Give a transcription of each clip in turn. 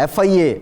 FIA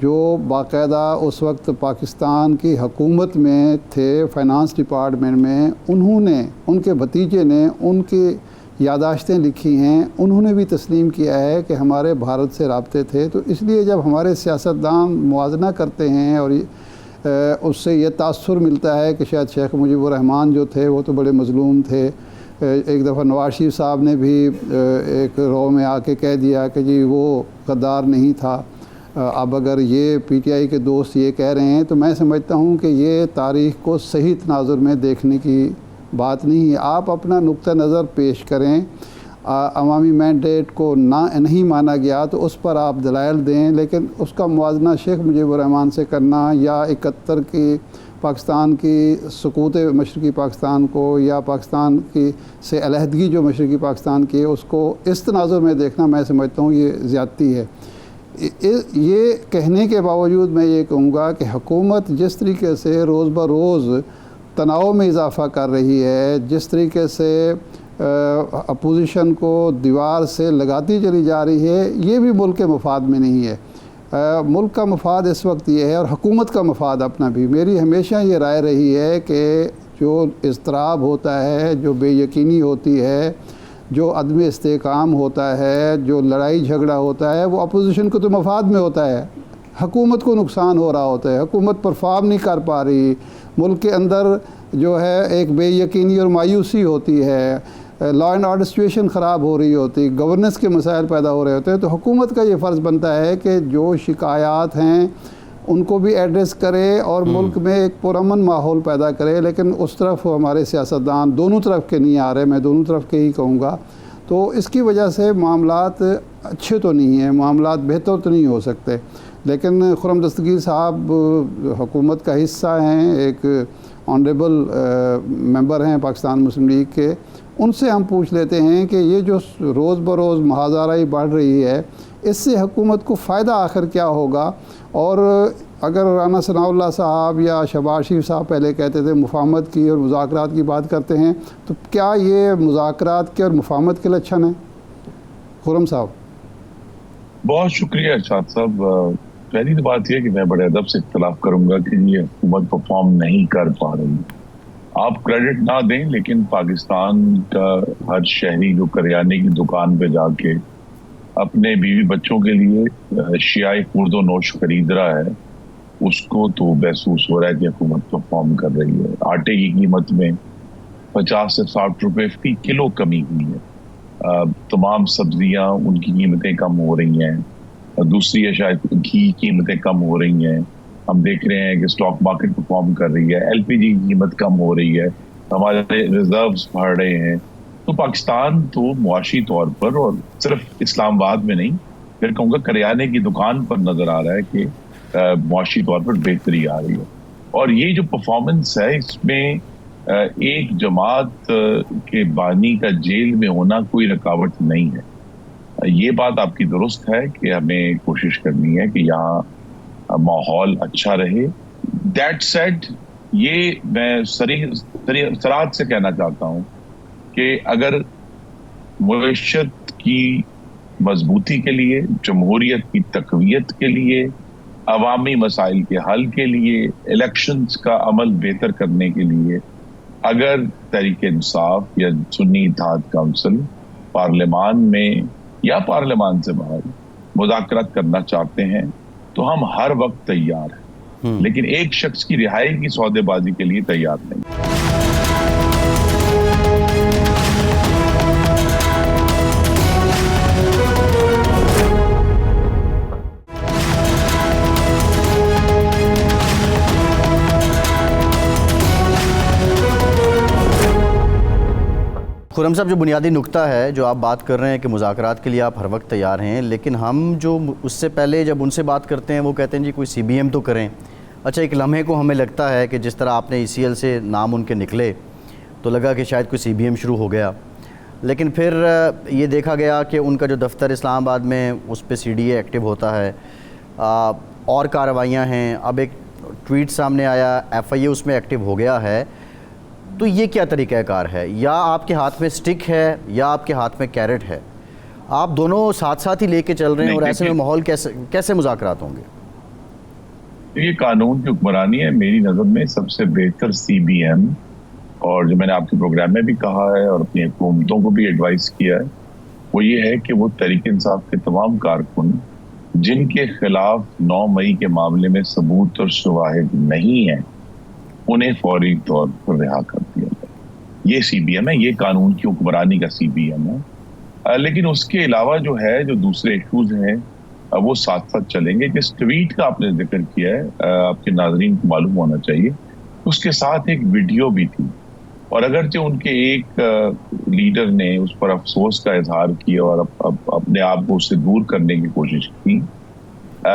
جو باقاعدہ اس وقت پاکستان کی حکومت میں تھے فائنانس ڈپارٹمنٹ میں، انہوں نے، ان کے بھتیجے نے ان کی یادداشتیں لکھی ہیں، انہوں نے بھی تسلیم کیا ہے کہ ہمارے بھارت سے رابطے تھے۔ تو اس لیے جب ہمارے سیاستدان موازنہ کرتے ہیں اور اس سے یہ تاثر ملتا ہے کہ شاید شیخ مجیب الرحمن جو تھے وہ تو بڑے مظلوم تھے، ایک دفعہ نواز شریف صاحب نے بھی ایک رو میں آ کے کہہ دیا کہ جی وہ غدار نہیں تھا، اب اگر یہ پی ٹی آئی کے دوست یہ کہہ رہے ہیں تو میں سمجھتا ہوں کہ یہ تاریخ کو صحیح تناظر میں دیکھنے کی بات نہیں ہے۔ آپ اپنا نقطہ نظر پیش کریں، عوامی مینڈیٹ کو نہیں مانا گیا تو اس پر آپ دلائل دیں، لیکن اس کا موازنہ شیخ مجیب الرحمن سے کرنا یا 71 کی پاکستان کی سقوط مشرقی پاکستان کو یا پاکستان کی سے علیحدگی جو مشرقی پاکستان کی ہے اس کو اس تناظر میں دیکھنا میں سمجھتا ہوں یہ زیادتی ہے۔ یہ کہنے کے باوجود میں یہ کہوں گا کہ حکومت جس طریقے سے روز بروز تناؤ میں اضافہ کر رہی ہے، جس طریقے سے اپوزیشن کو دیوار سے لگاتی چلی جا رہی ہے، یہ بھی ملک کے مفاد میں نہیں ہے۔ ملک کا مفاد اس وقت یہ ہے اور حکومت کا مفاد اپنا بھی، میری ہمیشہ یہ رائے رہی ہے کہ جو اضطراب ہوتا ہے، جو بے یقینی ہوتی ہے، جو عدم استحکام ہوتا ہے، جو لڑائی جھگڑا ہوتا ہے، وہ اپوزیشن کو تو مفاد میں ہوتا ہے، حکومت کو نقصان ہو رہا ہوتا ہے، حکومت پرفارم نہیں کر پا رہی، ملک کے اندر جو ہے ایک بے یقینی اور مایوسی ہوتی ہے، لا اینڈ آرڈر سچویشن خراب ہو رہی ہوتی، گورننس کے مسائل پیدا ہو رہے ہوتے ہیں، تو حکومت کا یہ فرض بنتا ہے کہ جو شکایات ہیں ان کو بھی ایڈریس کرے اور ملک میں ایک پرامن ماحول پیدا کرے، لیکن اس طرف ہمارے سیاستدان دونوں طرف کے نہیں آ رہے، میں دونوں طرف کے ہی کہوں گا، تو اس کی وجہ سے معاملات اچھے تو نہیں ہیں، معاملات بہتر تو نہیں ہو سکتے۔ لیکن خرم دستگیر صاحب حکومت کا حصہ ہیں، ایک آنریبل ممبر ہیں پاکستان مسلم لیگ کے، ان سے ہم پوچھ لیتے ہیں کہ یہ جو روز بروز محاذرائی بڑھ رہی ہے اس سے حکومت کو فائدہ آخر کیا ہوگا، اور اگر رانا ثناء اللہ صاحب یا شہباز شریف صاحب پہلے کہتے تھے مفاہمت کی اور مذاکرات کی بات کرتے ہیں، تو کیا یہ مذاکرات کے اور مفاہمت کے لچھن ہیں؟ خرم صاحب بہت شکریہ ارشاد صاحب۔ پہلی تو بات یہ کہ میں بڑے ادب سے اختلاف کروں گا کہ یہ حکومت پرفارم نہیں کر پا رہی۔ آپ کریڈٹ نہ دیں، لیکن پاکستان کا ہر شہری جو کریانے کی دکان پہ جا کے اپنے بیوی بچوں کے لیے اشیائے خورد و نوش خرید رہا ہے، اس کو تو محسوس ہو رہا ہے کہ حکومت پرفارم کر رہی ہے۔ آٹے کی قیمت میں 50 سے 60 روپے فی کلو کمی ہوئی ہے، تمام سبزیاں ان کی قیمتیں کم ہو رہی ہیں، دوسری اشیاء کی قیمتیں کم ہو رہی ہیں، ہم دیکھ رہے ہیں کہ اسٹاک مارکیٹ پرفارم کر رہی ہے، ایل پی جی کی قیمت کم ہو رہی ہے، ہمارے ریزروز بڑھ رہے ہیں۔ تو پاکستان تو معاشی طور پر، اور صرف اسلام آباد میں نہیں، پھر کہوں گا کریانے کی دکان پر نظر آ رہا ہے کہ معاشی طور پر بہتری آ رہی ہے۔ اور یہ جو پرفارمنس ہے اس میں ایک جماعت کے بانی کا جیل میں ہونا کوئی رکاوٹ نہیں ہے۔ یہ بات آپ کی درست ہے کہ ہمیں کوشش کرنی ہے کہ یہاں ماحول اچھا رہے۔ دیٹ سیڈ، یہ میں صراحت سے کہنا چاہتا ہوں کہ اگر معیشت کی مضبوطی کے لیے، جمہوریت کی تقویت کے لیے، عوامی مسائل کے حل کے لیے، الیکشنز کا عمل بہتر کرنے کے لیے اگر تحریک انصاف یا سنی اتحاد کونسل پارلیمان میں یا پارلیمان سے باہر مذاکرات کرنا چاہتے ہیں تو ہم ہر وقت تیار ہیں، لیکن ایک شخص کی رہائی کی سودے بازی کے لیے تیار نہیں۔ خرم صاحب، جو بنیادی نکتہ ہے جو آپ بات کر رہے ہیں کہ مذاکرات کے لیے آپ ہر وقت تیار ہیں، لیکن ہم جو اس سے پہلے جب ان سے بات کرتے ہیں وہ کہتے ہیں جی کوئی سی بی ایم تو کریں۔ اچھا، ایک لمحے کو ہمیں لگتا ہے کہ جس طرح آپ نے ای سی ایل سے نام ان کے نکلے تو لگا کہ شاید کوئی سی بی ایم شروع ہو گیا، لیکن پھر یہ دیکھا گیا کہ ان کا جو دفتر اسلام آباد میں اس پہ سی ڈی اے ایکٹیو ہوتا ہے، اور کارروائیاں ہیں، اب ایک ٹویٹ سامنے آیا، ایف آئی اے اس میں ایکٹیو ہو گیا ہے۔ تو یہ کیا طریقہ کار ہے؟ یا آپ کے ہاتھ میں سٹک ہے یا آپ کے ہاتھ میں کیرٹ ہے؟ آپ دونوں ساتھ ساتھ ہی لے کے چل رہے ہیں اور ایسے میں ماحول کیسے مذاکرات ہوں گے؟ یہ قانون کی حکمرانی ہے میری نظر میں سب سے بہتر سی بی ایم، اور جو میں نے آپ کے پروگرام میں بھی کہا ہے اور اپنی حکومتوں کو بھی ایڈوائز کیا ہے، وہ یہ ہے کہ وہ تحریک انصاف کے تمام کارکن جن کے خلاف 9 مئی کے معاملے میں ثبوت اور شواہد نہیں ہیں انہیں فوری طور پر رہا کر دیا جائے. یہ سی بی ایم ہے، یہ قانون کی حکمرانی کا سی بی ایم ہے. لیکن اس کے علاوہ جو ہے جو دوسرے ایشوز ہیں وہ ساتھ ساتھ چلیں گے. جس ٹویٹ کا آپ نے ذکر کیا ہے آپ کے ناظرین کو معلوم ہونا چاہیے، اس کے ساتھ ایک ویڈیو بھی تھی، اور اگرچہ ان کے ایک لیڈر نے اس پر افسوس کا اظہار کیا اور اپنے آپ کو اس سے دور کرنے کی کوشش کی،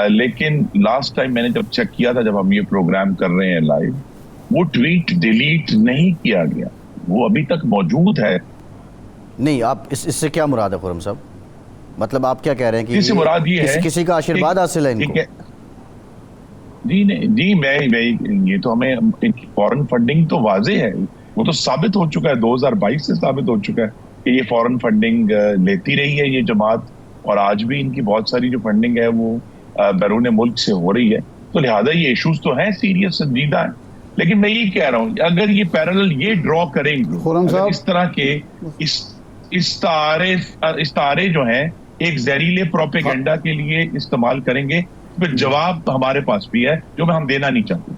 لیکن لاسٹ ٹائم میں نے جب چیک کیا تھا جب ہم یہ پروگرام کر رہے ہیں لائیو، وہ ٹویٹ ڈیلیٹ نہیں کیا گیا، وہ ابھی تک موجود ہے. نہیں، آپ اس سے کیا مراد ہے خرم صاحب؟ مطلب آپ کیا کہہ رہے ہیں کہ اس سے مراد یہ ہے کسی کا آشیرواد حاصل ہے ان کو؟ جی میں یہ تو ہمیں فورن فنڈنگ تو واضح ہے، وہ تو ثابت ہو چکا ہے، 2022 سے ثابت ہو چکا ہے کہ یہ فورن فنڈنگ لیتی رہی ہے یہ جماعت، اور آج بھی ان کی بہت ساری جو فنڈنگ ہے وہ بیرون ملک سے ہو رہی ہے. تو لہٰذا یہ ایشوز تو ہیں سیریس سنجیدہ ہیں. لیکن میں یہ کہہ رہا ہوں اگر یہ پیرالل یہ ڈرا کریں گے، اس طرح کے استعارے جو ہیں ایک زہریلے پروپیگنڈا کے لیے استعمال کریں گے، پھر جواب ہمارے پاس بھی ہے جو ہم دینا نہیں چاہتے.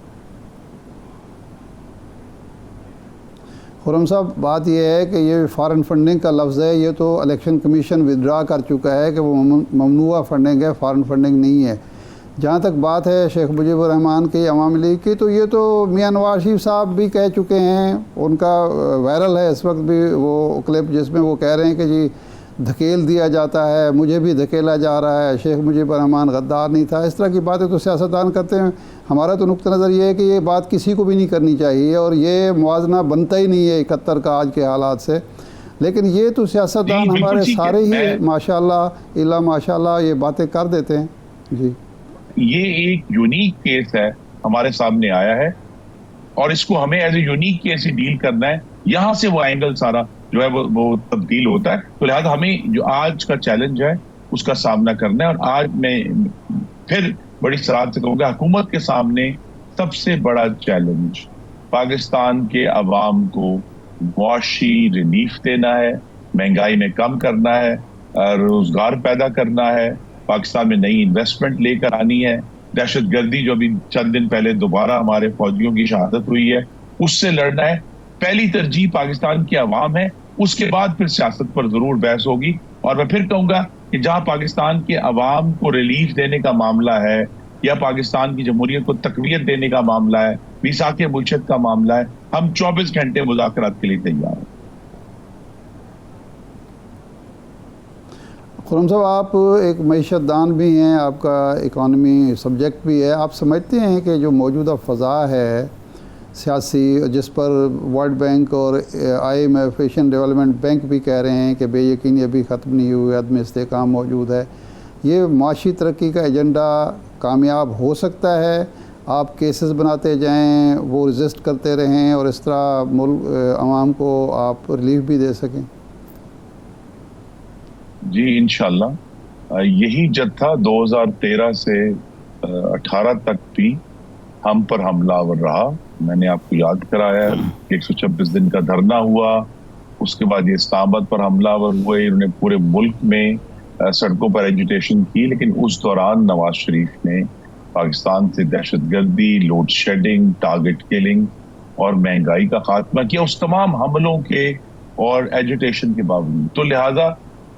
خرم صاحب، بات یہ ہے کہ یہ فارن فنڈنگ کا لفظ ہے، یہ تو الیکشن کمیشن ودرا کر چکا ہے کہ وہ ممنوعہ فنڈنگ ہے، فارن فنڈنگ نہیں ہے. جہاں تک بات ہے شیخ مجیب الرحمان کی عوامی لیگ کی، تو یہ تو میاں نواز شریف صاحب بھی کہہ چکے ہیں، ان کا وائرل ہے اس وقت بھی وہ کلپ جس میں وہ کہہ رہے ہیں کہ جی دھکیل دیا جاتا ہے، مجھے بھی دھکیلا جا رہا ہے، شیخ مجیب الرحمان غدار نہیں تھا. اس طرح کی باتیں تو سیاستدان کرتے ہیں. ہمارا تو نقطہ نظر یہ ہے کہ یہ بات کسی کو بھی نہیں کرنی چاہیے، اور یہ موازنہ بنتا ہی نہیں ہے 71 کا آج کے حالات سے. لیکن یہ تو سیاستدان ہمارے سارے ہی ماشاء اللہ الا ماشاء اللہ یہ باتیں کر دیتے ہیں. جی یہ ایک یونیک کیس ہے ہمارے سامنے آیا ہے، اور اس کو ہمیں ایز اے یونیک کیس ہی ڈیل کرنا ہے. یہاں سے وہ اینگل سارا جو ہے وہ تبدیل ہوتا ہے. تو لہٰذا ہمیں جو آج کا چیلنج ہے اس کا سامنا کرنا ہے. اور آج میں پھر بڑی صراحت سے کہوں گا حکومت کے سامنے سب سے بڑا چیلنج پاکستان کے عوام کو معاشی ریلیف دینا ہے، مہنگائی میں کم کرنا ہے، روزگار پیدا کرنا ہے، پاکستان میں نئی انویسٹمنٹ لے کر آنی ہے. دہشت گردی جو ابھی چند دن پہلے دوبارہ ہمارے فوجیوں کی شہادت ہوئی ہے اس سے لڑنا ہے. پہلی ترجیح پاکستان کی عوام ہے، اس کے بعد پھر سیاست پر ضرور بحث ہوگی. اور میں پھر کہوں گا کہ جہاں پاکستان کے عوام کو ریلیف دینے کا معاملہ ہے یا پاکستان کی جمہوریت کو تقویت دینے کا معاملہ ہے، میثاق معیشت کا معاملہ ہے، ہم 24 گھنٹے مذاکرات کے لیے تیار ہیں. خرم صاحب، آپ ایک معیشت دان بھی ہیں، آپ کا اکانومی سبجیکٹ بھی ہے. آپ سمجھتے ہیں کہ جو موجودہ فضا ہے سیاسی، جس پر ورلڈ بینک اور I M F Asian development bank بھی کہہ رہے ہیں کہ بے یقینی ابھی ختم نہیں ہوئی، عدم استحکام موجود ہے، یہ معاشی ترقی کا ایجنڈا کامیاب ہو سکتا ہے؟ آپ کیسز بناتے جائیں، وہ رزسٹ کرتے رہیں اور اس طرح ملک عوام کو آپ ریلیف بھی دے سکیں؟ جی انشاءاللہ یہی جتھا 2013 سے 18 تک بھی ہم پر حملہ آور رہا. میں نے آپ کو یاد کرایا 126 دن کا دھرنا ہوا، اس کے بعد یہ اسلام آباد پر حملہ آور ہوئے، انہوں نے پورے ملک میں سڑکوں پر ایجیٹیشن کی. لیکن اس دوران نواز شریف نے پاکستان سے دہشت گردی، لوڈ شیڈنگ، ٹارگٹ کلنگ اور مہنگائی کا خاتمہ کیا، اس تمام حملوں کے اور ایجیٹیشن کے باوجود. تو لہٰذا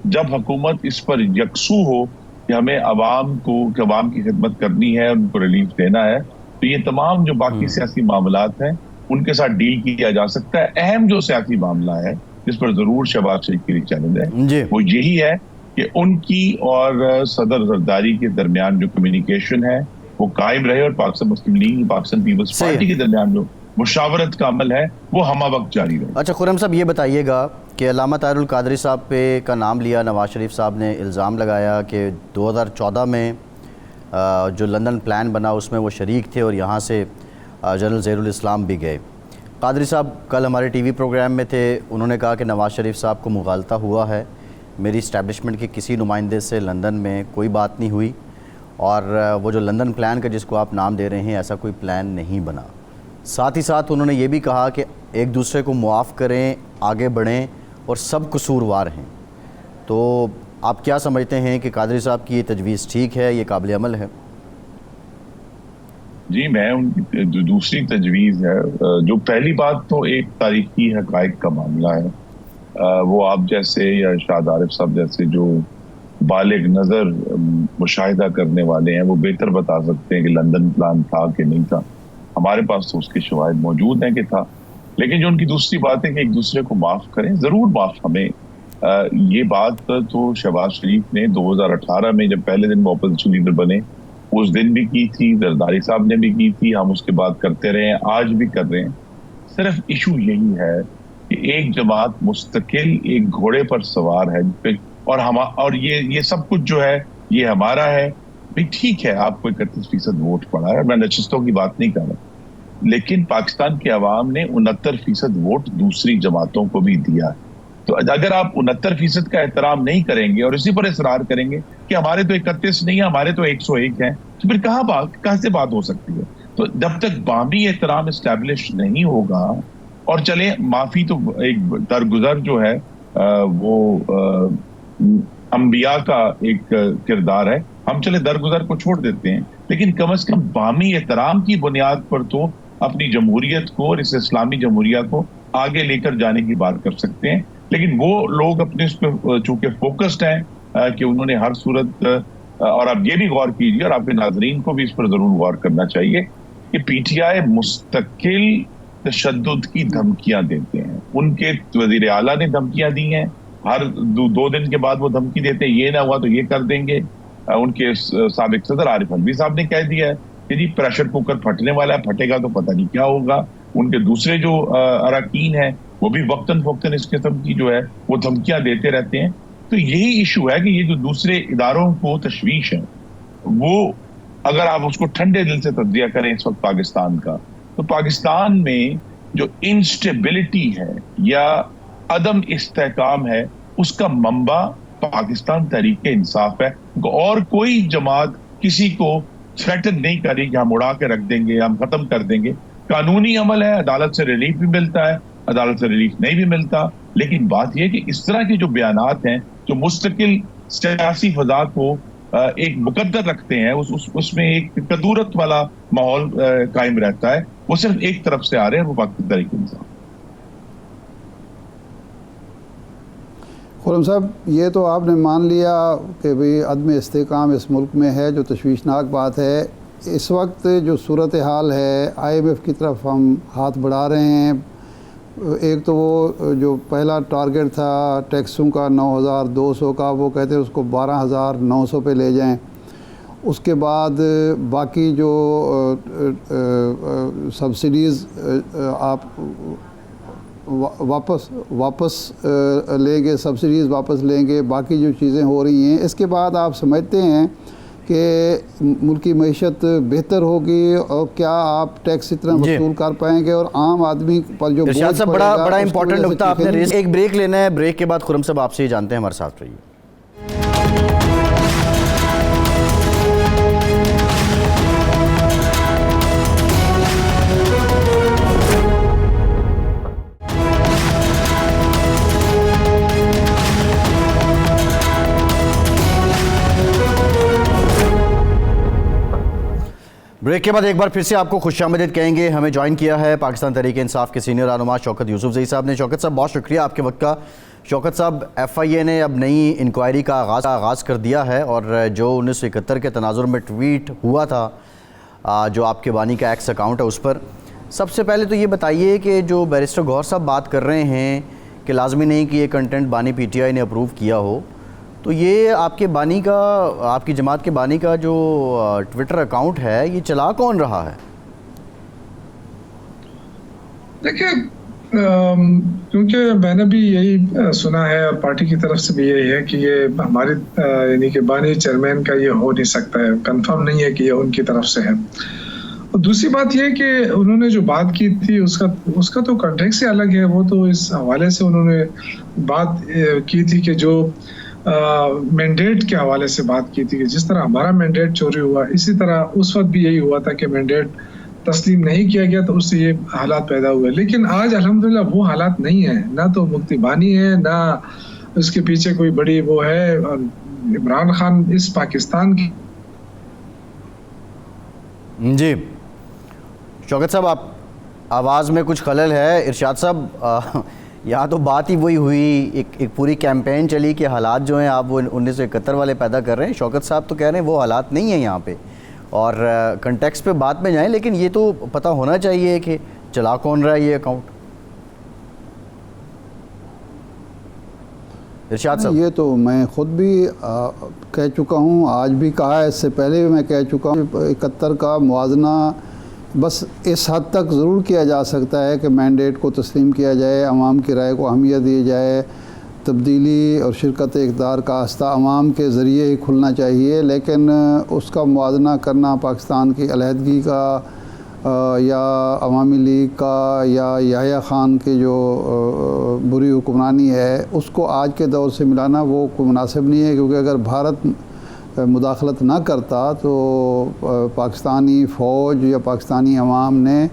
جب حکومت اس پر یکسو ہو کہ ہمیں عوام کی خدمت کرنی ہے، ان کو ریلیف دینا ہے، تو یہ تمام جو باقی سیاسی معاملات ہیں ان کے ساتھ ڈیل کیا جا سکتا ہے. اہم جو سیاسی معاملہ ہے جس پر ضرور شہباز شریف کے لیے چیلنج ہے وہ یہی ہے کہ ان کی اور صدر زرداری کے درمیان جو کمیونیکیشن ہے وہ قائم رہے، اور پاکستان مسلم لیگ، پاکستان پیپلز پارٹی کے درمیان جو مشاورت کا عمل ہے وہ ہمہ وقت جاری رہے. اچھا خرم صاحب، یہ بتائیے گا کہ علامہ طاہر القادری صاحب کا نام لیا، نواز شریف صاحب نے الزام لگایا کہ 2014 میں جو لندن پلان بنا اس میں وہ شریک تھے اور یہاں سے جنرل ظہیر الاسلام بھی گئے. قادری صاحب کل ہمارے ٹی وی پروگرام میں تھے، انہوں نے کہا کہ نواز شریف صاحب کو مغالطہ ہوا ہے. میری اسٹیبلشمنٹ کے کسی نمائندے سے لندن میں کوئی بات نہیں ہوئی، اور وہ جو لندن پلان کا جس کو آپ نام دے رہے ہیں ایسا کوئی پلان نہیں بنا۔ ساتھ ہی ساتھ انہوں نے یہ بھی کہا کہ ایک دوسرے کو معاف کریں، آگے بڑھیں اور سب قصوروار ہیں۔ تو آپ کیا سمجھتے ہیں کہ قادری صاحب کی یہ تجویز ٹھیک ہے، یہ قابل عمل ہے؟ جی، میں ان کی جو دوسری تجویز ہے، جو پہلی بات تو ایک تاریخی حقائق کا معاملہ ہے، وہ آپ جیسے یا شاہد عارف صاحب جیسے جو بالغ نظر مشاہدہ کرنے والے ہیں وہ بہتر بتا سکتے ہیں کہ لندن پلان تھا کہ نہیں تھا۔ ہمارے پاس تو اس کے شواہد موجود ہیں کہ تھا، لیکن جو ان کی دوسری بات ہے کہ ایک دوسرے کو معاف کریں، ضرور معاف ہمیں۔ یہ بات تو شہباز شریف نے 2018 میں جب پہلے دن وہ اپوزیشن لیڈر بنے اس دن بھی کی تھی، زرداری صاحب نے بھی کی تھی، ہم اس کے بعد کرتے رہے ہیں، آج بھی کر رہے ہیں۔ صرف ایشو یہی ہے کہ ایک جماعت مستقل ایک گھوڑے پر سوار ہے اور یہ سب کچھ جو ہے یہ ہمارا ہے۔ بھی ٹھیک ہے، آپ کو 31% ووٹ پڑا ہے، میں نشستوں کی بات نہیں کر رہا، لیکن پاکستان کے عوام نے 69% ووٹ دوسری جماعتوں کو بھی دیا ہے۔ تو اگر آپ 69% کا احترام نہیں کریں گے اور اسی پر اصرار کریں گے کہ ہمارے تو 31 نہیں ہے، ہمارے تو 101 ہیں، تو پھر کہاں سے بات ہو سکتی ہے؟ تو جب تک باہمی احترام اسٹیبلش نہیں ہوگا، اور چلیں معافی تو ایک درگزر جو ہے وہ انبیاء کا ایک کردار ہے، ہم چلے درگزر کو چھوڑ دیتے ہیں، لیکن کم از کم باہمی احترام کی بنیاد پر تو اپنی جمہوریت کو اور اس اسلامی جمہوریہ کو آگے لے کر جانے کی بات کر سکتے ہیں۔ لیکن وہ لوگ اپنے اس پہ چونکہ فوکسڈ ہیں کہ انہوں نے ہر صورت، اور آپ یہ بھی غور کیجیے اور آپ کے ناظرین کو بھی اس پر ضرور غور کرنا چاہیے کہ پی ٹی آئی مستقل تشدد کی دھمکیاں دیتے ہیں۔ ان کے وزیر اعلیٰ نے دھمکیاں دی ہیں، ہر 2 دن کے بعد وہ دھمکی دیتے ہیں، یہ نہ ہوا تو یہ کر دیں گے۔ ان کے سابق صدر عارف الوی صاحب نے کہہ دیا ہے کہ جی پریشر کوکر پھٹنے والا ہے، پھٹے گا تو پتہ نہیں کیا ہوگا۔ ان کے دوسرے جو اراکین ہیں وہ بھی وقتاً فوقتاً اس قسم کی جو ہے وہ دھمکیاں دیتے رہتے ہیں۔ تو یہی ایشو ہے کہ یہ جو دوسرے اداروں کو تشویش ہے، وہ اگر آپ اس کو ٹھنڈے دل سے تجزیہ کریں اس وقت پاکستان کا، تو پاکستان میں جو انسٹیبلٹی ہے یا عدم استحکام ہے اس کا منبع پاکستان تحریک انصاف ہے، اور کوئی جماعت کسی کو تھریٹن نہیں کر رہی کہ ہم اڑا کے رکھ دیں گے، ہم ختم کر دیں گے۔ قانونی عمل ہے، عدالت سے ریلیف بھی ملتا ہے، عدالت سے ریلیف نہیں بھی ملتا، لیکن بات یہ کہ اس طرح کے جو بیانات ہیں جو مستقل سیاسی فضا کو ایک مقدر رکھتے ہیں، اس میں ایک کدورت والا ماحول قائم رہتا ہے، وہ صرف ایک طرف سے آ رہے ہیں، وہ پاکستان تحریک انصاف۔ خرم صاحب، یہ تو آپ نے مان لیا کہ بھئی عدم استحکام اس ملک میں ہے، جو تشویشناک بات ہے۔ اس وقت جو صورتحال ہے، آئی ایم ایف کی طرف ہم ہاتھ بڑھا رہے ہیں۔ ایک تو وہ جو پہلا ٹارگٹ تھا ٹیکسوں کا 9200 کا، وہ کہتے ہیں اس کو 12900 پہ لے جائیں۔ اس کے بعد باقی جو سبسڈیز آپ واپس لیں گے، سبسڈیز واپس لیں گے، باقی جو چیزیں ہو رہی ہیں، اس کے بعد آپ سمجھتے ہیں کہ ملکی معیشت بہتر ہوگی؟ اور کیا آپ ٹیکس اتنا وصول کر پائیں گے اور عام آدمی پر جو ارشاد صاحب بڑا امپورٹنٹ نکتہ آپ نے ریز۔ ایک بریک لینا ہے، بریک کے بعد خرم صاحب آپ سے ہی جانتے ہیں، ہمارے ساتھ رہیے۔ بریک کے بعد ایک بار پھر سے آپ کو خوش آمدید کہیں گے۔ ہمیں جوائن کیا ہے پاکستان تحریک انصاف کے سینئر رہنما شوکت یوسفزئی صاحب نے۔ شوکت صاحب بہت شکریہ آپ کے وقت کا۔ شوکت صاحب، ایف آئی اے نے اب نئی انکوائری کا آغاز کر دیا ہے، اور جو 1971 کے تناظر میں ٹویٹ ہوا تھا جو آپ کے بانی کا ایکس اکاؤنٹ ہے، اس پر سب سے پہلے تو یہ بتائیے کہ جو بیرسٹر گوہر صاحب بات کر رہے ہیں کہ لازمی نہیں کہ یہ کنٹینٹ بانی پی ٹی آئی نے اپروو کیا ہو، تو یہ آپ کے بانی کا، آپ کی جماعت کے بانی کا جو ٹویٹر اکاؤنٹ ہے، یہ چلا کون رہا ہے؟ دیکھیں، کیونکہ میں نے بھی یہی سنا ہے اور پارٹی کی طرف سے بھی یہی ہے کہ یہ ہماری یعنی کہ بانی چیئرمین کا یہ ہو نہیں سکتا ہے، کنفرم نہیں ہے کہ یہ ان کی طرف سے ہے۔ اور دوسری بات یہ کہ انہوں نے جو بات کی تھی اس کا تو کنٹیکسٹ ہی الگ ہے۔ وہ تو اس حوالے سے انہوں نے بات کی تھی کہ جو مینڈیٹ کے حوالے سے بات کی تھی کہ جس طرح ہمارا مینڈیٹ چوری ہوا اسی طرح اس وقت بھی یہی ہوا تھا کہ مینڈیٹ تسلیم نہیں کیا گیا تو اس سے یہ حالات پیدا ہوئے. لیکن آج الحمدللہ وہ حالات نہیں ہیں, نہ تو مفتی بانی ہے نہ اس کے پیچھے کوئی بڑی وہ ہے. عمران خان اس پاکستان کی. جی شوکت صاحب, آپ آواز میں کچھ خلل ہے. ارشاد صاحب یہاں تو بات ہی وہی ہوئی, ایک پوری کیمپین چلی کہ حالات جو ہیں آپ وہ 1971 والے پیدا کر رہے ہیں. شوکت صاحب تو کہہ رہے ہیں وہ حالات نہیں ہیں یہاں پہ, اور کنٹیکس پہ بات میں جائیں, لیکن یہ تو پتہ ہونا چاہیے کہ چلا کون رہا ہے یہ اکاؤنٹ. ارشاد صاحب, یہ تو میں خود بھی کہہ چکا ہوں, آج بھی کہا ہے, اس سے پہلے بھی میں کہہ چکا ہوں. 71 کا موازنہ بس اس حد تک ضرور کیا جا سکتا ہے کہ مینڈیٹ کو تسلیم کیا جائے, عوام کی رائے کو اہمیت دی جائے, تبدیلی اور شرکت اقتدار کا آستہ عوام کے ذریعے ہی کھلنا چاہیے. لیکن اس کا موازنہ کرنا پاکستان کی علیحدگی کا یا عوامی لیگ کا یا یحییٰ خان کی جو بری حکمرانی ہے اس کو آج کے دور سے ملانا وہ کوئی مناسب نہیں ہے. کیونکہ اگر بھارت مداخلت نہ کرتا تو پاکستانی فوج یا پاکستانی عوام نے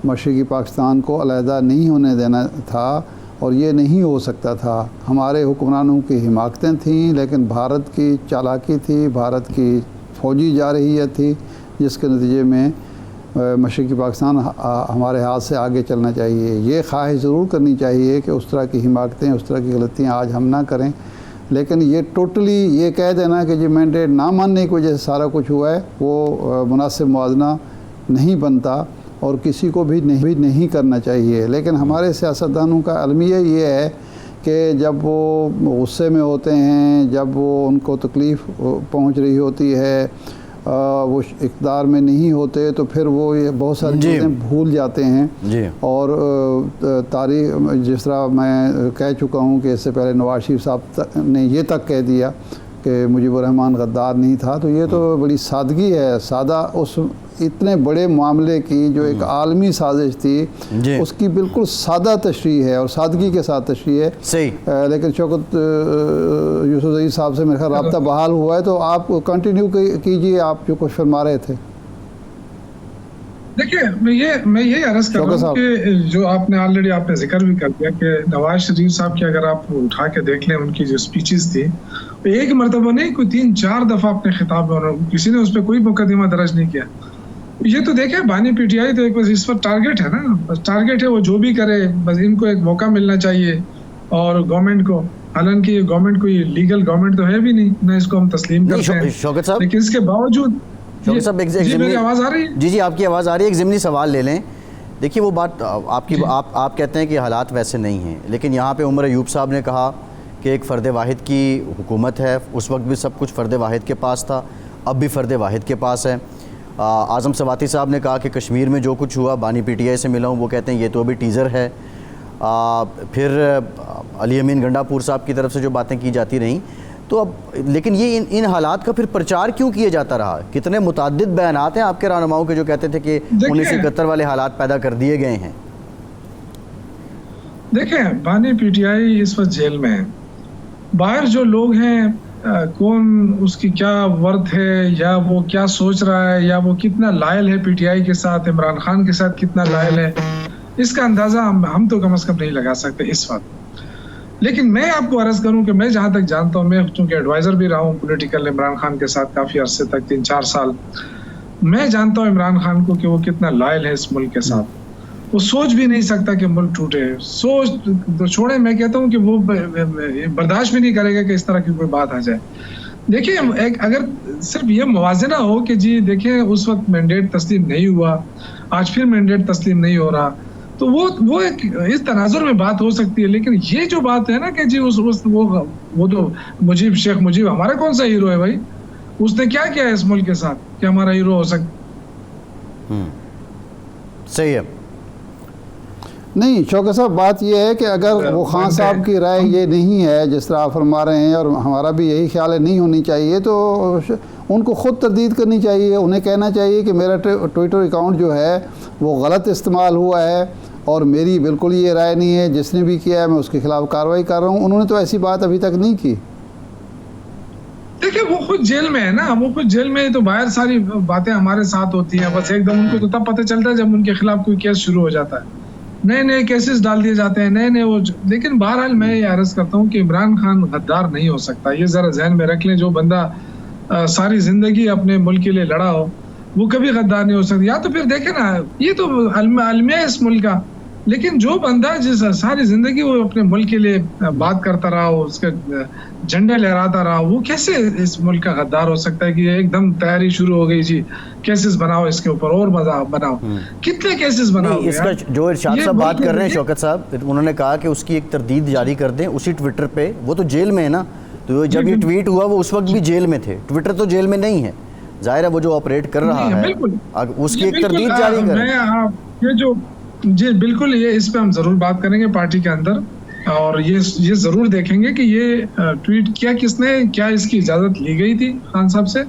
مشرقی پاکستان کو علیحدہ نہیں ہونے دینا تھا, اور یہ نہیں ہو سکتا تھا. ہمارے حکمرانوں کی حماقتیں تھیں, لیکن بھارت کی چالاکی تھی, بھارت کی فوجی جارحیت تھی, جس کے نتیجے میں مشرقی پاکستان ہمارے ہاتھ سے آگے چلنا چاہیے. یہ خواہش ضرور کرنی چاہیے کہ اس طرح کی حماقتیں, اس طرح کی غلطیاں آج ہم نہ کریں. لیکن یہ ٹوٹلی یہ کہہ دینا کہ جی مینڈیٹ نہ ماننے کی وجہ سے سارا کچھ ہوا ہے, وہ مناسب موازنہ نہیں بنتا اور کسی کو بھی نہیں کرنا چاہیے. لیکن ہمارے سیاستدانوں کا المیہ یہ ہے کہ جب وہ غصے میں ہوتے ہیں, جب وہ ان کو تکلیف پہنچ رہی ہوتی ہے, وہ اقتدار میں نہیں ہوتے, تو پھر وہ یہ بہت ساری چیزیں بھول جاتے ہیں. اور تاریخ جس طرح میں کہہ چکا ہوں کہ اس سے پہلے نواز شریف صاحب نے یہ تک کہہ دیا کہ مجیب الرحمان غدار نہیں تھا, تو یہ تو بڑی سادگی ہے. سادہ اس اتنے بڑے معاملے کی جو ایک عالمی سازش تھی اس کی بالکل سادہ تشریح ہے اور سادگی کے ساتھ تشریح ہے. صحیح. لیکن شوکت یوسف زئی صاحب سے میرا خیال رابطہ بحال ہوا ہے, تو آپ کنٹینیو کیجئے آپ جو کچھ فرما رہے تھے. دیکھیے میں یہ عرض کر رہا ہوں کہ جو آپ نے آلریڈی آپ نے ذکر بھی کر دیا کہ نواز شریف صاحب کی اگر آپ اٹھا کے دیکھ لیں ان کی جو سپیچز تھی, ایک مرتبہ نہیں کوئی 3-4 دفعہ اپنے خطاب میں کسی نے اس پہ کوئی مقدمہ درج نہیں کیا. یہ تو دیکھیں بانی پی ٹی آئی تو ایک بس اس پر ٹارگٹ ہے نا, بس ٹارگٹ ہے, وہ جو بھی کرے بس ان کو ایک موقع ملنا چاہیے اور گورنمنٹ کو. حالانکہ یہ گورنمنٹ کوئی لیگل گورنمنٹ تو ہے بھی نہیں, نہ اس کو ہم تسلیم کرتے ہیں, لیکن اس کے باوجود. جی میری آواز آ رہی ہے؟ جی آپ کی آواز آ رہی ہے. ایک ضمنی سوال لے لیں. دیکھیے وہ بات آپ کہتے ہیں کہ حالات ویسے نہیں ہیں, لیکن یہاں پہ عمر ایوب صاحب نے کہا کہ ایک فرد واحد کی حکومت ہے. اس وقت بھی سب کچھ فرد واحد کے پاس تھا, اب بھی فرد واحد کے پاس ہے. اعظم سواتی صاحب نے کہا کہ کشمیر میں جو کچھ ہوا, بانی پی ٹی آئی سے ملا ہوں, وہ کہتے ہیں یہ تو ابھی ٹیزر ہے. پھر علی امین گنڈا پور صاحب کی طرف سے جو باتیں کی جاتی رہیں, تو اب لیکن یہ ان حالات کا پھر پرچار کیوں کیا جاتا رہا؟ کتنے متعدد بیانات ہیں آپ کے رہنماؤں کے جو کہتے تھے کہ 1971 والے حالات پیدا کر دیے گئے ہیں. دیکھیں بانی پی ٹی آئی اس وقت جیل میں ہے. باہر جو لوگ ہیں, کون اس کی کیا ورد ہے, یا وہ کیا سوچ رہا ہے, یا وہ کتنا لائل ہے پی ٹی آئی کے ساتھ, عمران خان کے ساتھ کتنا لائل ہے, اس کا اندازہ ہم تو کم از کم نہیں لگا سکتے اس وقت. لیکن میں آپ کو عرض کروں کہ میں جہاں تک جانتا ہوں, میں چونکہ ایڈوائزر بھی رہا ہوں پولیٹیکل عمران خان کے ساتھ کافی عرصے تک, 3-4 سال, میں جانتا ہوں عمران خان کو کہ وہ کتنا لائل ہے اس ملک کے ساتھ. وہ سوچ بھی نہیں سکتا کہ ملک ٹوٹے. سوچ تو چھوڑے, میں کہتا ہوں کہ وہ برداشت بھی نہیں کرے گا کہ اس طرح کی کوئی بات آ جائے. دیکھیں اگر صرف یہ موازنہ ہو کہ جی دیکھیں اس وقت مینڈیٹ تسلیم نہیں ہوا, آج پھر مینڈیٹ تسلیم نہیں ہو رہا, تو وہ ایک اس تناظر میں بات ہو سکتی ہے. لیکن یہ جو بات ہے نا کہ جی وہ تو مجیب, شیخ مجیب ہمارا کون سا ہیرو ہے بھائی, اس نے کیا کیا ہے اس ملک کے ساتھ کہ ہمارا ہیرو ہو سکتا. صحیح ہے. نہیں شوکت صاحب, بات یہ ہے کہ اگر وہ خان صاحب کی رائے یہ نہیں ہے جس طرح آپ فرما رہے ہیں, اور ہمارا بھی یہی خیال ہے نہیں ہونی چاہیے, تو ان کو خود تردید کرنی چاہیے. انہیں کہنا چاہیے کہ میرا ٹویٹر اکاؤنٹ جو ہے وہ غلط استعمال ہوا ہے اور میری بالکل یہ رائے نہیں ہے, جس نے بھی کیا ہے میں اس کے خلاف کارروائی کر رہا ہوں. انہوں نے تو ایسی بات ابھی تک نہیں کی. دیکھیں وہ خود جیل میں ہے نا, وہ خود جیل میں, تو باہر ساری باتیں ہمارے ساتھ ہوتی ہیں, بس ایک دم ان کو تو تب پتہ چلتا ہے جب ان کے خلاف کوئی کیس شروع ہو جاتا ہے, نئے نئے کیسز ڈال دیے جاتے ہیں, نئے وہ. لیکن بہرحال میں یہ عرض کرتا ہوں کہ عمران خان غدار نہیں ہو سکتا, یہ ذرا ذہن میں رکھ لیں. جو بندہ ساری زندگی اپنے ملک کے لیے لڑا ہو وہ کبھی غدار نہیں ہو سکتا. یا تو پھر دیکھیں نا, یہ تو المیہ اس ملک کا, لیکن جو بندہ جس ساری زندگی وہ اپنے ملک کے لیے بات کرتا رہا, اس کے جھنڈے لہراتا رہا, وہ کیسے اس ملک کا غدار ہو سکتا ہے کہ ایک دم تیاری شروع ہو گئی جی کیسز بناؤ اس کے اوپر اور مزہ بناؤ, کتنے کیسز بناؤ. اس کا جو ارشاد صاحب بات کر رہے ہیں شوکت صاحب, انہوں نے کہا کہ اس کی ایک تردید جاری کر دیں اسی ٹویٹر پہ, وہ تو جیل میں ہے نا, تو جب یہ ٹویٹ ہوا وہ اس وقت بھی جیل میں تھے, ٹویٹر تو جیل میں نہیں ہے, ظاہر ہے وہ جو آپریٹ کر رہا ہے اس کی ایک تردید جاری کریں. جی بالکل, یہ اس پہ ہم ضرور بات کریں گے پارٹی کے اندر, اور یہ ضرور دیکھیں گے کہ یہ ٹویٹ کیا کس نے, کیا اس کی اجازت لی گئی تھی خان صاحب سے,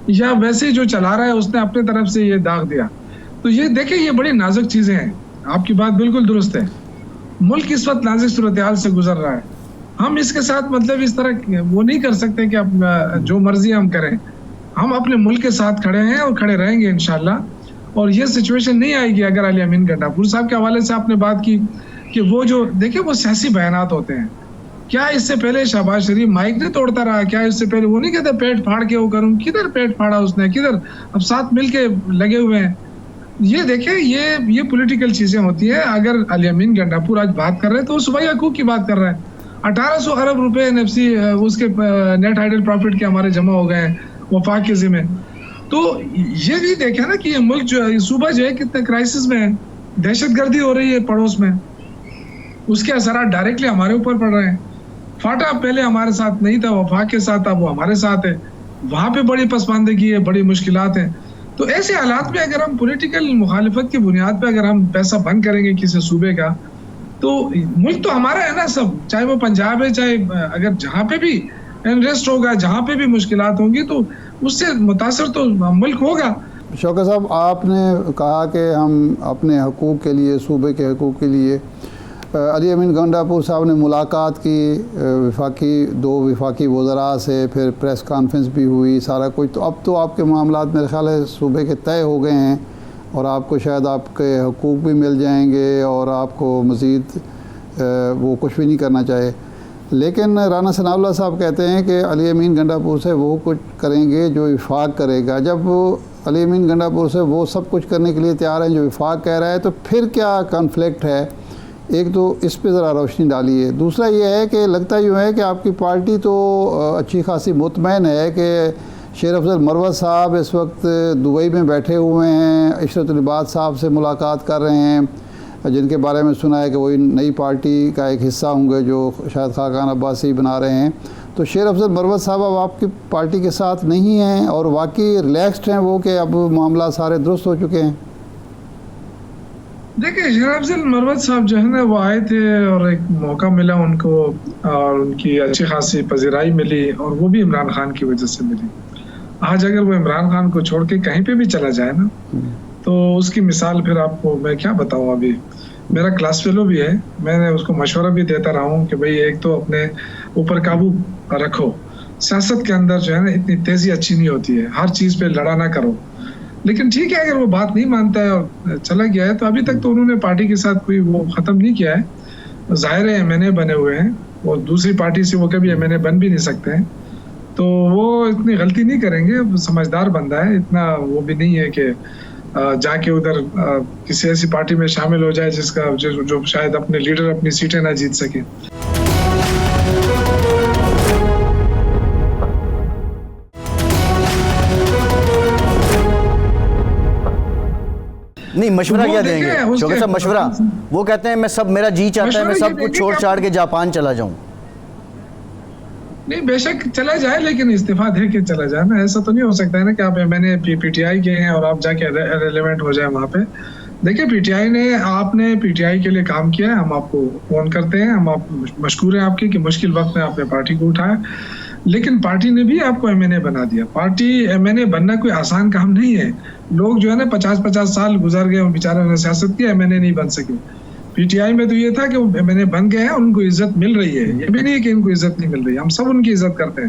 یا ویسے جو چلا رہا ہے اس نے اپنے طرف سے یہ داغ دیا. تو یہ دیکھیں یہ بڑی نازک چیزیں ہیں, آپ کی بات بالکل درست ہے. ملک اس وقت نازک صورتحال سے گزر رہا ہے, ہم اس کے ساتھ مطلب اس طرح وہ نہیں کر سکتے کہ جو مرضی ہم کریں. ہم اپنے ملک کے ساتھ کھڑے ہیں اور کھڑے رہیں گے انشاءاللہ, اور یہ سچویشن نہیں آئے گی اگر علی امین گنڈاپور صاحب کے حوالے سے آپ نے بات کی کہ وہ جو دیکھیں وہ سیاسی بیانات ہوتے ہیں. کیا اس سے پہلے شہباز شریف مائک نہیں توڑتا رہا, کیا اس سے پہلے وہ نہیں کہتے پیٹ پھاڑ کے وہ کروں, کدھر پیٹ پھاڑا اس نے, کدھر, اب ساتھ مل کے لگے ہوئے ہیں. یہ دیکھیں یہ پولیٹیکل چیزیں ہوتی ہیں. اگر علی امین گنڈاپور آج بات کر رہے ہیں تو وہ صوبائی حقوق کی بات کر رہے ہیں. 1800 ارب روپے NFC اس کے نیٹ آئیڈل پروفٹ کے ہمارے جمع ہو گئے ہیں وفاق کے ذمہ. تو یہ بھی دیکھیں نا کہ یہ ملک جو ہے, صوبہ جو ہے کتنے کرائسس میں ہے, دہشت گردی ہو رہی ہے پڑوس میں, اس کے اثرات ڈائریکٹلی ہمارے اوپر پڑ رہے ہیں. فاٹا پہلے ہمارے ساتھ نہیں تھا, وفاق کے ساتھ تھا, وہ ہمارے ساتھ ہے, وہاں پہ بڑی پسماندگی ہے, بڑی مشکلات ہیں. تو ایسے حالات میں اگر ہم پولیٹیکل مخالفت کی بنیاد پہ اگر ہم پیسہ بند کریں گے کسی صوبے کا, تو ملک تو ہمارا ہے نا سب, چاہے وہ پنجاب ہے, چاہے اگر جہاں پہ بھی انریسٹ ہوگا, جہاں پہ بھی مشکلات ہوں گی, تو اس سے متاثر تو ملک ہوگا. شوکت صاحب, آپ نے کہا کہ ہم اپنے حقوق کے لیے, صوبے کے حقوق کے لیے, علی امین گنڈاپور صاحب نے ملاقات کی دو وفاقی وزراء سے, پھر پریس کانفرنس بھی ہوئی, سارا کچھ. تو اب تو آپ کے معاملات میرے خیال ہے صوبے کے طے ہو گئے ہیں, اور آپ کو شاید آپ کے حقوق بھی مل جائیں گے, اور آپ کو مزید وہ کچھ بھی نہیں کرنا چاہے. لیکن رانا ثناء اللہ صاحب کہتے ہیں کہ علی امین گنڈاپور سے وہ کچھ کریں گے جو وفاق کرے گا. جب علی امین گنڈاپور سے وہ سب کچھ کرنے کے لیے تیار ہیں جو وفاق کہہ رہا ہے, تو پھر کیا کنفلکٹ ہے؟ ایک تو اس پہ ذرا روشنی ڈالیے. دوسرا یہ ہے کہ لگتا یوں ہے کہ آپ کی پارٹی تو اچھی خاصی مطمئن ہے کہ شیر افضل مروت صاحب اس وقت دبئی میں بیٹھے ہوئے ہیں, عشرت العباد صاحب سے ملاقات کر رہے ہیں, جن کے بارے میں سنا ہے کہ وہ نئی پارٹی کا ایک حصہ ہوں گے جو شاید خاقان عباسی بنا رہے ہیں. تو شیر افضل مروت صاحب اب آپ کی پارٹی کے ساتھ نہیں ہیں, اور واقعی ریلیکسڈ ہیں وہ کہ اب معاملات سارے درست ہو چکے ہیں؟ دیکھیں, شیر افضل مروت صاحب جو ہے نا وہ آئے تھے اور ایک موقع ملا ان کو, اور ان کی اچھی خاصی پذیرائی ملی, اور وہ بھی عمران خان کی وجہ سے ملی. آج اگر وہ عمران خان کو چھوڑ کے کہیں پہ بھی چلا جائے نا, تو اس کی مثال پھر آپ کو میں کیا بتاؤں. ابھی میرا کلاس فیلو بھی ہے, میں نے اس کو مشورہ بھی دیتا رہا ہوں کہ بھئی ایک تو اپنے اوپر قابو رکھو, سیاست کے اندر جو ہے نا اتنی تیزی اچھی نہیں ہوتی ہے, ہر چیز پہ لڑا نہ کرو. لیکن ٹھیک ہے, اگر وہ بات نہیں مانتا ہے اور چلا گیا ہے, تو ابھی تک تو انہوں نے پارٹی کے ساتھ کوئی وہ ختم نہیں کیا ہے. ظاہر ہے MNA بنے ہوئے ہیں, اور دوسری پارٹی سے وہ کبھی MNA بن بھی نہیں سکتے ہیں, تو وہ اتنی غلطی نہیں کریں گے. سمجھدار بندہ ہے, اتنا وہ بھی نہیں ہے کہ جا کے ادھر کسی ایسی پارٹی میں شامل ہو جائے جس کا جو شاید اپنے لیڈر اپنی سیٹیں نہ جیت سکے. نہیں, مشورہ کیا دیں گے شوکت صاحب؟ مشورہ وہ کہتے ہیں میں سب, میرا جی چاہتا ہے میں سب کچھ چھوڑ چھاڑ کے جاپان چلا جاؤں. نہیں, بے شک چلا جائے, لیکن استعفیٰ دے کے چلا جائے نا. ایسا تو نہیں ہو سکتا ہے نا کہ آپ MNA PTI کے ہیں اور آپ جا کے ریلیونٹ ہو جائیں وہاں پہ. دیکھیں, PTI نے, آپ نے PTI کے لیے کام کیا ہے, ہم آپ کو فون کرتے ہیں, ہم آپ مشکور ہیں آپ کی کہ مشکل وقت میں آپ نے پارٹی کو اٹھایا, لیکن پارٹی نے بھی آپ کو MNA بنا دیا. پارٹی MNA بننا کوئی آسان کام نہیں ہے. لوگ جو ہے نا 50 سال گزر گئے, ان بیچاروں نے سیاست کی, MNA نہیں بن سکے. PTI میں تو یہ تھا کہ وہ MNA بن گئے ہیں, ان کو عزت مل رہی ہے. یہ بھی نہیں ہے کہ ان کو عزت نہیں مل رہی, ہم سب ان کی عزت کرتے ہیں.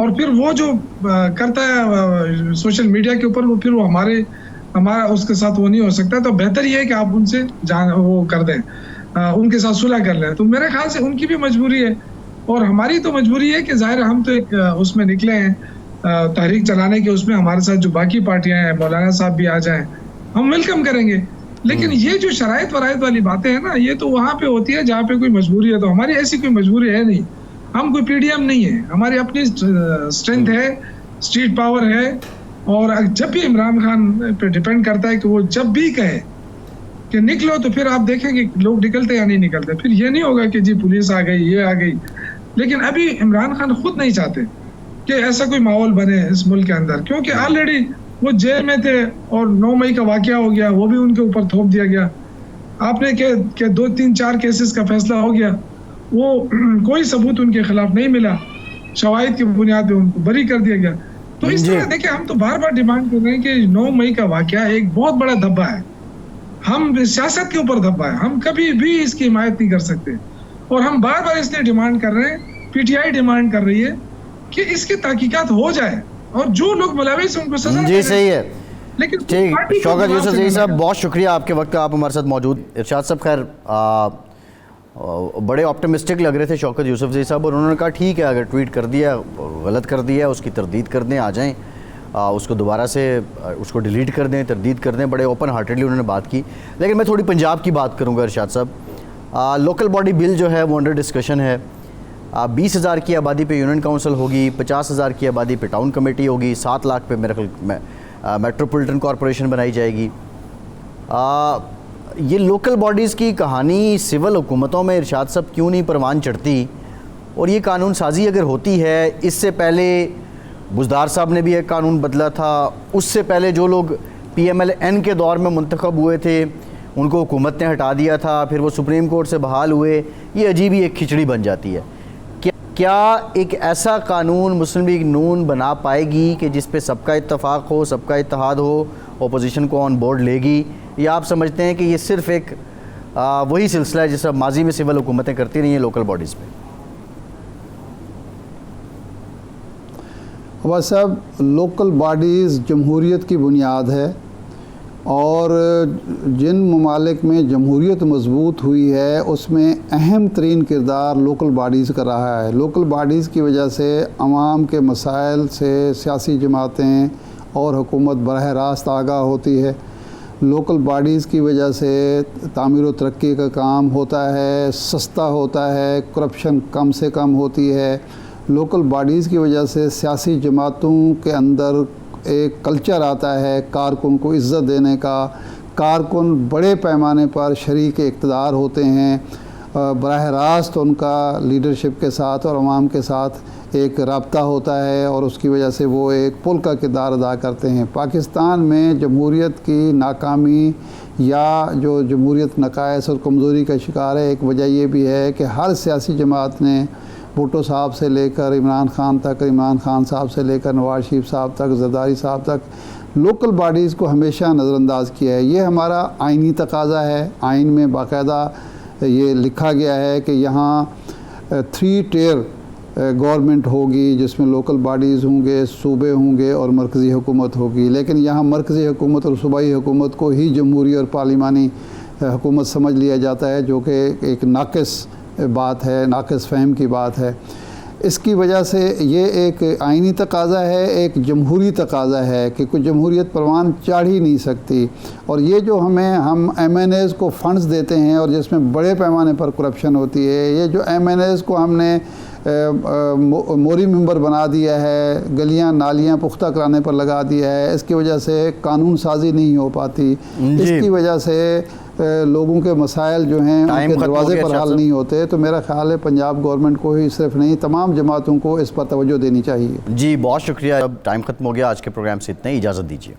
اور پھر وہ جو کرتا ہے سوشل میڈیا کے اوپر پھر وہ ہمارا اس کے ساتھ وہ نہیں ہو سکتا. تو بہتر یہ ہے کہ آپ ان سے وہ کر دیں, ان کے ساتھ صلح کر لیں. تو میرے خیال سے ان کی بھی مجبوری ہے اور ہماری تو مجبوری ہے کہ ظاہر ہم تو ایک اس میں نکلے ہیں تحریک چلانے کے, اس میں ہمارے ساتھ جو باقی پارٹیاں ہیں, مولانا صاحب بھی آ جائیں, ہم ویلکم کریں گے. لیکن یہ جو شرائط ورائط والی باتیں ہیں نا, یہ تو وہاں پہ ہوتی ہے جہاں پہ کوئی مجبوری ہے. تو ہماری ایسی کوئی مجبوری ہے نہیں, ہم کوئی پی ڈی ایم نہیں ہے, ہماری اپنی اسٹرینتھ ہے, اسٹریٹ پاور ہے. اور جب بھی عمران خان پہ ڈیپینڈ کرتا ہے کہ وہ جب بھی کہے کہ نکلو, تو پھر آپ دیکھیں کہ لوگ نکلتے یا نہیں نکلتے. پھر یہ نہیں ہوگا کہ جی پولیس آ گئی, یہ آ گئی. لیکن ابھی عمران خان خود نہیں چاہتے کہ ایسا کوئی ماحول بنے اس ملک کے اندر, کیونکہ آلریڈی وہ جیل میں تھے اور 9 مئی کا واقعہ ہو گیا, وہ بھی ان کے اوپر تھوپ دیا گیا. آپ نے کہ 2 3 4 کیسز کا فیصلہ ہو گیا, وہ کوئی ثبوت ان کے خلاف نہیں ملا, شواہد کی بنیاد پہ ان کو بری کر دیا گیا. تو اس طرح دیکھیں, ہم تو بار بار ڈیمانڈ کر رہے ہیں کہ 9 مئی کا واقعہ ایک بہت بڑا دھبا ہے, ہم سیاست کے اوپر دھبا ہے, ہم کبھی بھی اس کی حمایت نہیں کر سکتے. اور ہم بار بار اس لیے ڈیمانڈ کر رہے ہیں, پی ٹی آئی ڈیمانڈ کر رہی ہے کہ اس کی تحقیقات ہو جائے اور جو لوگ ملوث ہیں ان کو سزا. جی صحیح ہے. لیکن ٹھیک, شوکت یوسف زئی صاحب بہت شکریہ آپ کے وقت کا, آپ ہمارے ساتھ موجود. ارشاد صاحب خیر بڑے آپٹمسٹک لگ رہے تھے شوکت یوسف زئی صاحب, اور انہوں نے کہا ٹھیک ہے اگر ٹویٹ کر دیا, غلط کر دیا, اس کی تردید کر دیں, آ جائیں, اس کو دوبارہ سے اس کو ڈیلیٹ کر دیں, تردید کر دیں. بڑے اوپن ہارٹیڈلی انہوں نے بات کی. لیکن میں تھوڑی پنجاب کی بات کروں گا ارشاد صاحب. لوکل باڈی بل جو ہے وہ انڈر ڈسکشن ہے. 20,000 کی آبادی پہ یونین کونسل ہوگی, 50,000 کی آبادی پہ ٹاؤن کمیٹی ہوگی, 7 لاکھ پہ میرے خیال میٹروپولیٹن کارپوریشن بنائی جائے گی. یہ لوکل باڈیز کی کہانی سول حکومتوں میں ارشاد صاحب کیوں نہیں پروان چڑھتی؟ اور یہ قانون سازی اگر ہوتی ہے, اس سے پہلے بزدار صاحب نے بھی ایک قانون بدلا تھا, اس سے پہلے جو لوگ پی ایم ایل این کے دور میں منتخب ہوئے تھے ان کو حکومت نے ہٹا دیا تھا, پھر وہ سپریم کورٹ سے بحال ہوئے. یہ عجیب ہی ایک کھچڑی بن جاتی ہے. کیا ایک ایسا قانون مسلم لیگ نون بنا پائے گی کہ جس پہ سب کا اتفاق ہو, سب کا اتحاد ہو, اپوزیشن کو آن بورڈ لے گی, یا آپ سمجھتے ہیں کہ یہ صرف ایک وہی سلسلہ ہے جس طرح ماضی میں سول حکومتیں کرتی رہی ہیں لوکل باڈیز پہ؟ عباس صاحب, لوکل باڈیز جمہوریت کی بنیاد ہے, اور جن ممالک میں جمہوریت مضبوط ہوئی ہے اس میں اہم ترین کردار لوکل باڈیز کا رہا ہے. لوکل باڈیز کی وجہ سے عوام کے مسائل سے سیاسی جماعتیں اور حکومت براہ راست آگاہ ہوتی ہے. لوکل باڈیز کی وجہ سے تعمیر و ترقی کا کام ہوتا ہے, سستا ہوتا ہے, کرپشن کم سے کم ہوتی ہے. لوکل باڈیز کی وجہ سے سیاسی جماعتوں کے اندر ایک کلچر آتا ہے کارکن کو عزت دینے کا. کارکن بڑے پیمانے پر شریک اقتدار ہوتے ہیں, براہ راست ان کا لیڈرشپ کے ساتھ اور عوام کے ساتھ ایک رابطہ ہوتا ہے, اور اس کی وجہ سے وہ ایک پل کا کردار ادا کرتے ہیں. پاکستان میں جمہوریت کی ناکامی یا جو جمہوریت نقائص اور کمزوری کا شکار ہے, ایک وجہ یہ بھی ہے کہ ہر سیاسی جماعت نے بھٹو صاحب سے لے کر عمران خان تک, عمران خان صاحب سے لے کر نواز شریف صاحب تک, زرداری صاحب تک لوکل باڈیز کو ہمیشہ نظر انداز کیا ہے. یہ ہمارا آئینی تقاضا ہے. آئین میں باقاعدہ یہ لکھا گیا ہے کہ یہاں 3 ٹیئر گورنمنٹ ہوگی, جس میں لوکل باڈیز ہوں گے, صوبے ہوں گے اور مرکزی حکومت ہوگی. لیکن یہاں مرکزی حکومت اور صوبائی حکومت کو ہی جمہوری اور پارلیمانی حکومت سمجھ لیا جاتا ہے, جو کہ ایک ناقص بات ہے, ناقص فہم کی بات ہے. اس کی وجہ سے یہ ایک آئینی تقاضا ہے, ایک جمہوری تقاضا ہے کہ کوئی جمہوریت پروان چڑھ ہی نہیں سکتی. اور یہ جو ہم ایم این ایز کو فنڈز دیتے ہیں اور جس میں بڑے پیمانے پر کرپشن ہوتی ہے, یہ جو ایم این ایز کو ہم نے موری ممبر بنا دیا ہے, گلیاں نالیاں پختہ کرانے پر لگا دیا ہے, اس کی وجہ سے قانون سازی نہیں ہو پاتی. اس کی وجہ سے لوگوں کے مسائل جو ہیں ان کے دروازے پر حل نہیں ہوتے. تو میرا خیال ہے پنجاب گورنمنٹ کو ہی صرف نہیں, تمام جماعتوں کو اس پر توجہ دینی چاہیے. جی بہت شکریہ. اب ٹائم ختم ہو گیا, آج کے پروگرام سے اتنا ہی, اجازت دیجیے.